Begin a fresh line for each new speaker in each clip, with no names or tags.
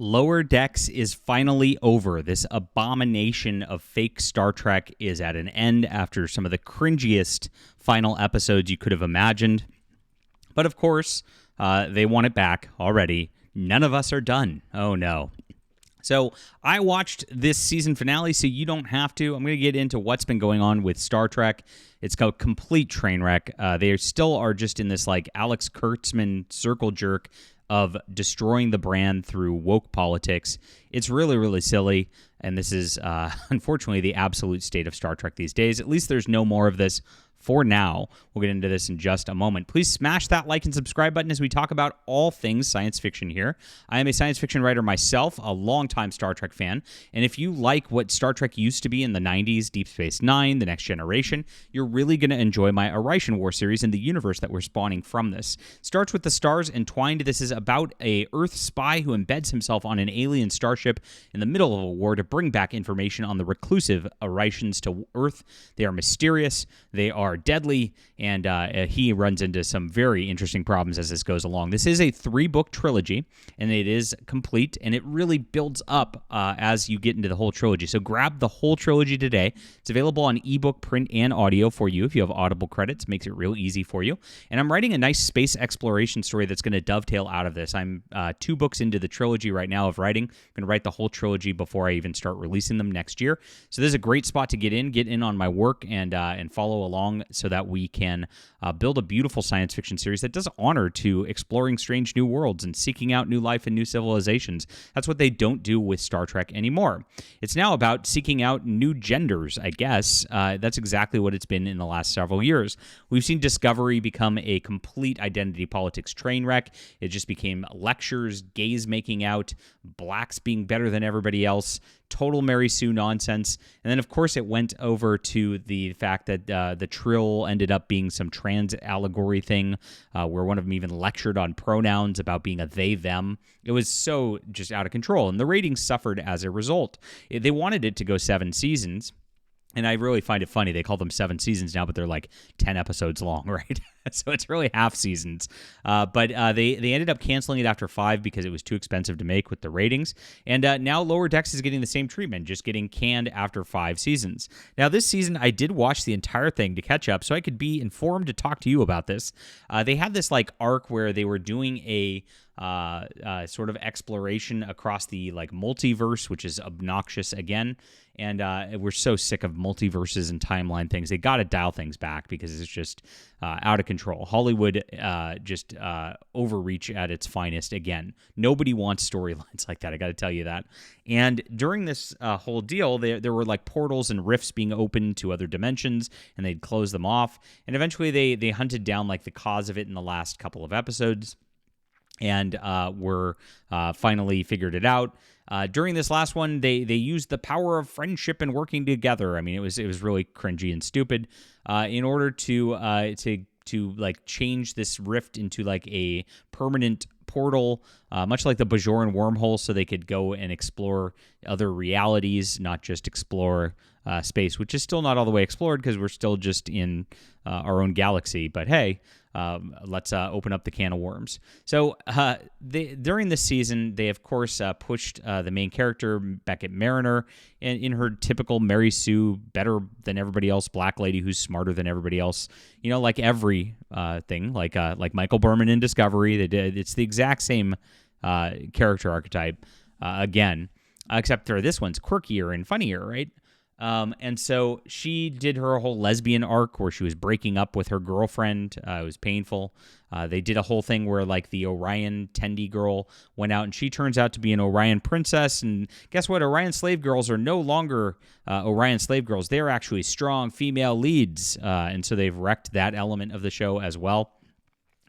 Lower Decks is finally over. This abomination of fake Star Trek is at an end after some of the cringiest final episodes you could have imagined. But of course, they want it back already. None of us are done. Oh no. So I watched this season finale, so you don't have to. I'm going to get into what's been going on with Star Trek. It's a complete train wreck. They still are just in this like Alex Kurtzman circle jerk of destroying the brand through woke politics. It's really, really silly, and this is, unfortunately, the absolute state of Star Trek these days. At least there's no more of this for now. We'll get into this in just a moment. Please smash that like and subscribe button as we talk about all things science fiction here. I am a science fiction writer myself, a longtime Star Trek fan, and if you like what Star Trek used to be in the 90s, Deep Space Nine, The Next Generation, you're really going to enjoy my Orytion War series and the universe that we're spawning from this. Starts with the stars entwined. This is about a Earth spy who embeds himself on an alien starship in the middle of a war to bring back information on the reclusive Orytians to Earth. They are mysterious, they are deadly, and he runs into some very interesting problems as this goes along. This is a 3-book trilogy, and it is complete, and it really builds up as you get into the whole trilogy. So grab the whole trilogy today. It's available on ebook, print, and audio for you if you have Audible credits. Makes it real easy for you. And I'm writing a nice space exploration story that's going to dovetail out of this. I'm 2 books into the trilogy right now of writing. I'm going to write the whole trilogy before I even start releasing them next year. So this is a great spot to get in on my work and follow along so that we can build a beautiful science fiction series that does honor to exploring strange new worlds and seeking out new life and new civilizations. That's what they don't do with Star Trek anymore. It's now about seeking out new genders, I guess. That's exactly what it's been in the last several years. We've seen Discovery become a complete identity politics train wreck. It just became lectures, gays making out, blacks being better than everybody else, total Mary Sue nonsense. And then, of course, it went over to the fact that the Trill ended up being some trans allegory thing where one of them even lectured on pronouns about being a they, them. It was so just out of control, and the ratings suffered as a result. They wanted it to go 7 seasons. And I really find it funny. They call them 7 seasons now, but they're like 10 episodes long, right? So it's really half seasons. But they ended up canceling it after 5 because it was too expensive to make with the ratings. And now Lower Decks is getting the same treatment, just getting canned after 5 seasons. Now, this season, I did watch the entire thing to catch up so I could be informed to talk to you about this. They had this like arc where they were doing a sort of exploration across the like multiverse, which is obnoxious again. And we're so sick of multiverses and timeline things. They got to dial things back because it's just out of control. Hollywood just overreach at its finest again. Nobody wants storylines like that. I got to tell you that. And during this whole deal, there were like portals and rifts being opened to other dimensions, and they'd close them off. And eventually they hunted down like the cause of it in the last couple of episodes. And were finally figured it out. During this last one, they used the power of friendship and working together. I mean, it was really cringy and stupid. In order to like change this rift into like a permanent portal, much like the Bajoran wormhole, so they could go and explore other realities, not just explore space, which is still not all the way explored because we're still just in our own galaxy. But hey, let's open up the can of worms. So during this season, they, of course, pushed the main character, Beckett Mariner, in her typical Mary Sue, better than everybody else, black lady who's smarter than everybody else. You know, like every thing, like Michael Berman in Discovery. It's the exact same character archetype again, except for this one's quirkier and funnier, right? And so she did her whole lesbian arc where she was breaking up with her girlfriend. It was painful. They did a whole thing where like the Orion Tendi girl went out and she turns out to be an Orion princess. And guess what? Orion slave girls are no longer Orion slave girls. They're actually strong female leads. And so they've wrecked that element of the show as well.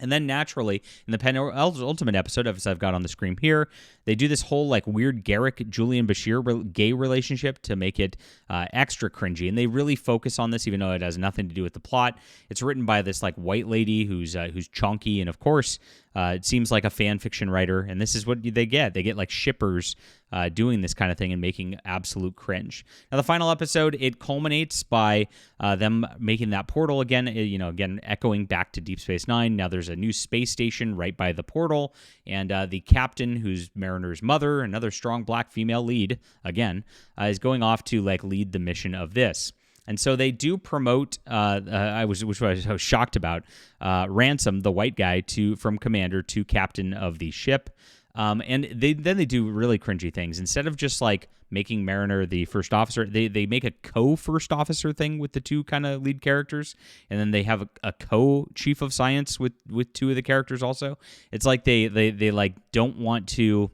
And then naturally, in the penultimate episode, as I've got on the screen here, they do this whole like weird Julian Bashir gay relationship to make it extra cringy. And they really focus on this, even though it has nothing to do with the plot. It's written by this like white lady who's chunky, and of course, It seems like a fan fiction writer, and this is what they get. They get like shippers doing this kind of thing and making absolute cringe. Now, the final episode, it culminates by them making that portal again, again, echoing back to Deep Space Nine. Now, there's a new space station right by the portal, and the captain, who's Mariner's mother, another strong black female lead, again, is going off to like lead the mission of this. And so they do promote. Which I was shocked about. Ransom, the white guy, from commander to captain of the ship. And they do really cringy things. Instead of just like making Mariner the first officer, they make a co-first officer thing with the two kind of lead characters, and then they have a co-chief of science with two of the characters also. It's like they like don't want to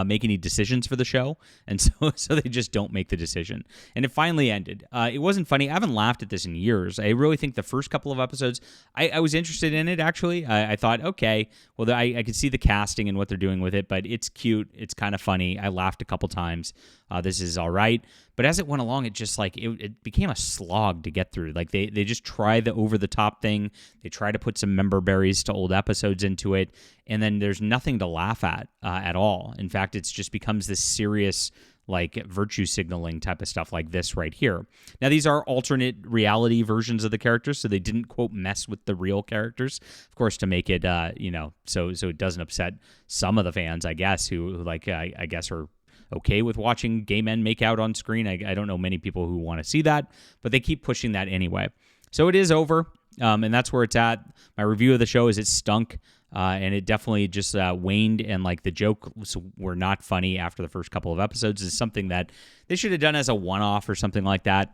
make any decisions for the show, and so they just don't make the decision. And it finally ended. It wasn't funny. I haven't laughed at this in years. I really think the first couple of episodes, I was interested in it, actually. I thought, okay, well, I could see the casting and what they're doing with it, but it's cute. It's kind of funny. I laughed a couple times. This is all right. But as it went along, it just like it became a slog to get through. Like they just try the over-the-top thing. They try to put some member berries to old episodes into it, and then there's nothing to laugh at all. In fact, it's just becomes this serious like virtue signaling type of stuff like this right here. Now, these are alternate reality versions of the characters, so they didn't, quote, mess with the real characters, of course, to make it, so it doesn't upset some of the fans, I guess, who like, I guess are okay with watching gay men make out on screen. I don't know many people who want to see that, but they keep pushing that anyway. So it is over, and that's where it's at. My review of the show is it stunk, and it definitely just waned, and like the jokes were not funny after the first couple of episodes. Is something that they should have done as a one-off or something like that,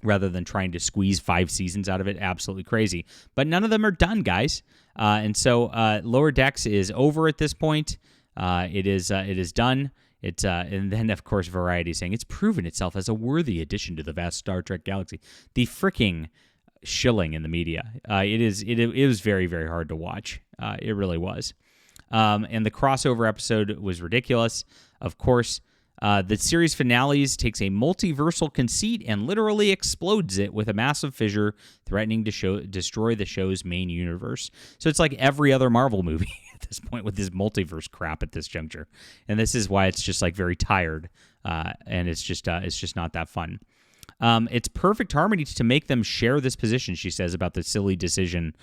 rather than trying to squeeze 5 seasons out of it. Absolutely crazy. But none of them are done, guys. And so Lower Decks is over at this point. It is done. And then, of course, Variety saying it's proven itself as a worthy addition to the vast Star Trek galaxy. The freaking shilling in the media. It was very, very hard to watch. It really was. And the crossover episode was ridiculous. Of course, the series finales takes a multiversal conceit and literally explodes it with a massive fissure threatening to destroy the show's main universe. So it's like every other Marvel movie at this point with this multiverse crap at this juncture. And this is why it's just like very tired, and it's just not that fun. It's perfect harmony to make them share this position, she says, about the silly decision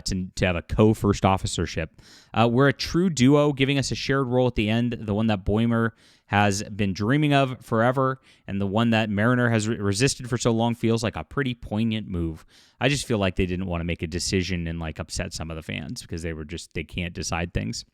to have a co-first officership. We're a true duo, giving us a shared role at the end, the one that Boimler has been dreaming of forever, and the one that Mariner has resisted for so long feels like a pretty poignant move. I just feel like they didn't want to make a decision and like upset some of the fans because they can't decide things.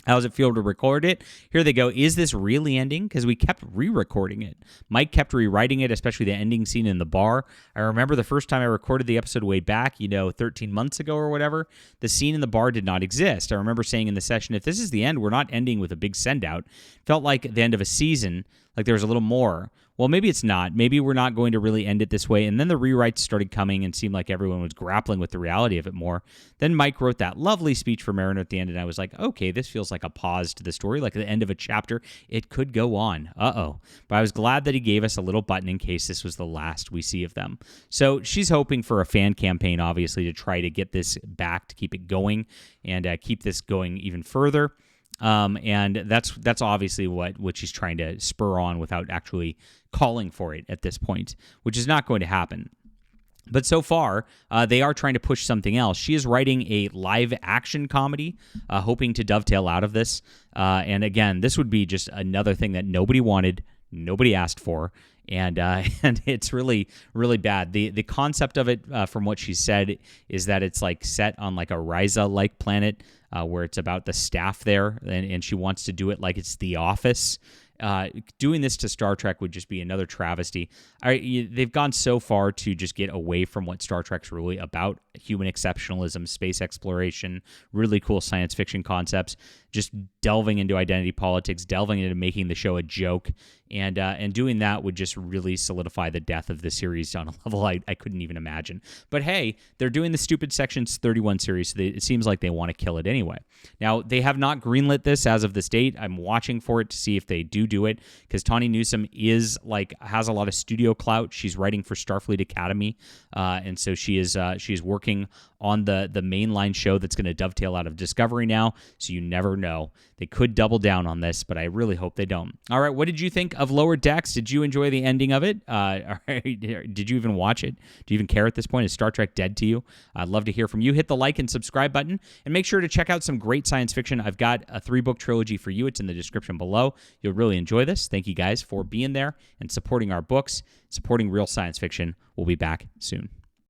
How does it feel to record it? Here they go. Is this really ending? Because we kept re-recording it. Mike kept rewriting it, especially the ending scene in the bar. I remember the first time I recorded the episode way back, 13 months ago or whatever, the scene in the bar did not exist. I remember saying in the session, if this is the end, we're not ending with a big send-out. Felt like the end of a season, like there was a little more. Well, maybe it's not. Maybe we're not going to really end it this way. And then the rewrites started coming and seemed like everyone was grappling with the reality of it more. Then Mike wrote that lovely speech for Mariner at the end, and I was like, okay, this feels like a pause to the story, like the end of a chapter. It could go on. Uh-oh. But I was glad that he gave us a little button in case this was the last we see of them. So she's hoping for a fan campaign, obviously, to try to get this back, to keep it going, and keep this going even further. And that's obviously what she's trying to spur on without actually calling for it at this point, which is not going to happen. But so far, they are trying to push something else. She is writing a live-action comedy, hoping to dovetail out of this. And again, this would be just another thing that nobody wanted, nobody asked for, and it's really, really bad. The concept of it, from what she said, is that it's like set on like a Risa-like planet, where it's about the staff there, and she wants to do it like it's The Office. Doing this to Star Trek would just be another travesty. They've gone so far to just get away from what Star Trek's really about: human exceptionalism, space exploration, really cool science fiction concepts, just delving into identity politics, delving into making the show a joke, and doing that would just really solidify the death of the series on a level I couldn't even imagine. But hey, they're doing the stupid Sections 31 series, so it seems like they want to kill it anyway. Now, they have not greenlit this as of this date. I'm watching for it to see if they do it, because Tawny Newsome has a lot of studio clout. She's writing for Starfleet Academy, and so she's working working on the mainline show that's going to dovetail out of Discovery now, so you never know. They could double down on this, but I really hope they don't. All right, what did you think of Lower Decks? Did you enjoy the ending of it? Did you even watch it? Do you even care at this point? Is Star Trek dead to you? I'd love to hear from you. Hit the like and subscribe button, and make sure to check out some great science fiction. I've got a 3-book trilogy for you. It's in the description below. You'll really enjoy this. Thank you guys for being there and supporting our books, supporting real science fiction. We'll be back soon.